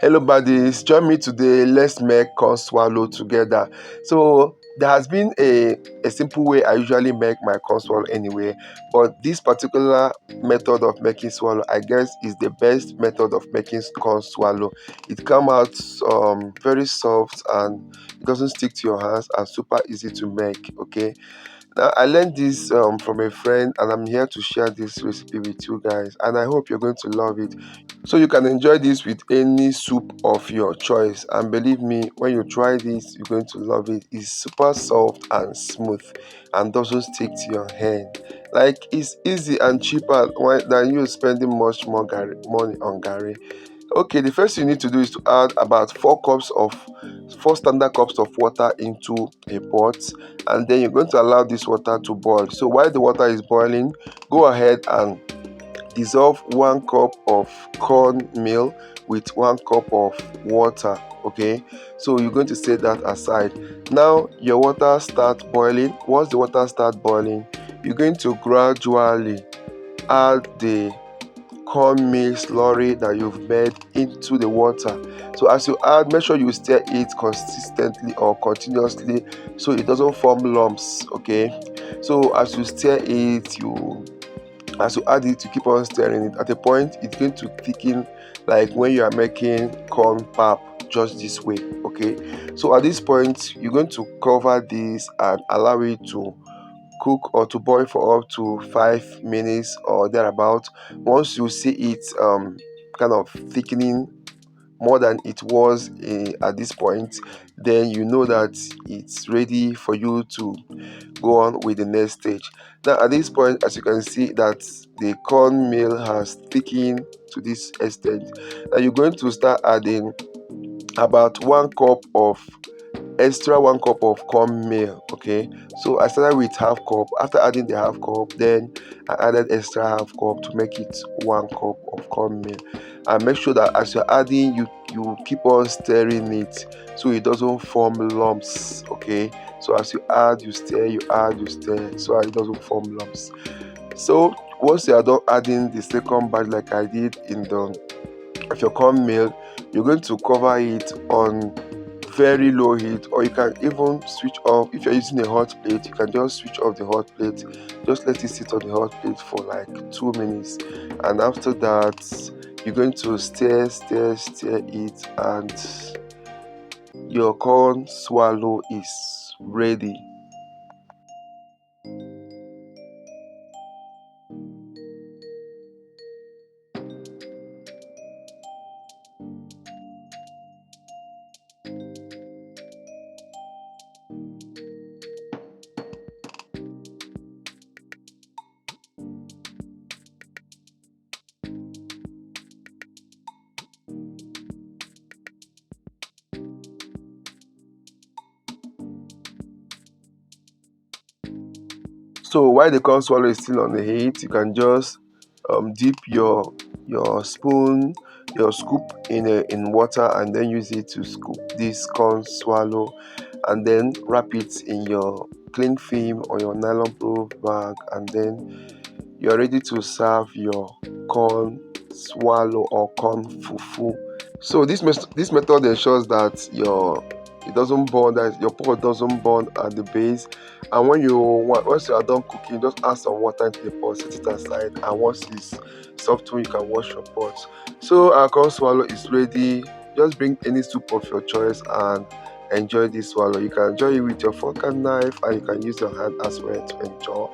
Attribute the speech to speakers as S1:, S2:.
S1: Hello buddies, join me today. Let's make corn swallow together. So there has been a simple way I usually make my corn swallow anyway, but this particular method of making swallow I guess is the best method of making corn swallow. It comes out very soft and it doesn't stick to your hands and super easy to make. Okay, now I learned this from a friend and I'm here to share this recipe with you guys, and I hope you're going to love it. So you can enjoy this with any soup of your choice, and believe me, when you try this you're going to love it. It's super soft and smooth and doesn't stick to your hand. Like, it's easy and cheaper than you spending much more money on gari. Okay, the first thing you need to do is to add about 4 standard cups of water into a pot, and then you're going to allow this water to boil. So while the water is boiling, go ahead and dissolve 1 cup of cornmeal with 1 cup of water. Okay, so you're going to set that aside. Now your water start boiling. Once the water start boiling, you're going to gradually add the cornmeal slurry that you've made into the water. So as you add, make sure you stir it consistently or continuously so it doesn't form lumps. Okay, so as you stir it, as you add it, you keep on stirring it. At a point it's going to thicken, like when you are making corn pap, just this way. Okay, so at this point you're going to cover this and allow it to cook or to boil for up to 5 minutes or thereabout. Once you see it kind of thickening more than it was at this point, then you know that it's ready for you to go on with the next stage. Now at this point, as you can see that the cornmeal has thickened to this extent, now you're going to start adding about 1 cup of cornmeal. Okay, so I started with half cup. After adding the half cup, then I added extra half cup to make it 1 cup of cornmeal. And make sure that as you're adding, you keep on stirring it so it doesn't form lumps. Okay, so as you add, you stir, you add, you stir, so it doesn't form lumps. So once you are done adding the second batch, like I did in the of your cornmeal, you're going to cover it on very low heat, or you can even switch off. If you're using a hot plate, you can just switch off the hot plate, just let it sit on the hot plate for like 2 minutes, and after that you're going to stir it, and your corn swallow is ready. So while the corn swallow is still on the heat, you can just dip your spoon, your scoop in water, and then use it to scoop this corn swallow, and then wrap it in your cling film or your nylon proof bag, and then you're ready to serve your corn swallow or corn fufu. So this method ensures that it doesn't burn, that your pot doesn't burn at the base. And once you are done cooking, just add some water into the pot, set it aside, and once it's softened, you can wash your pot. So our corn swallow is ready. Just bring any soup of your choice and enjoy this swallow. You can enjoy it with your fork and knife, and you can use your hand as well to enjoy.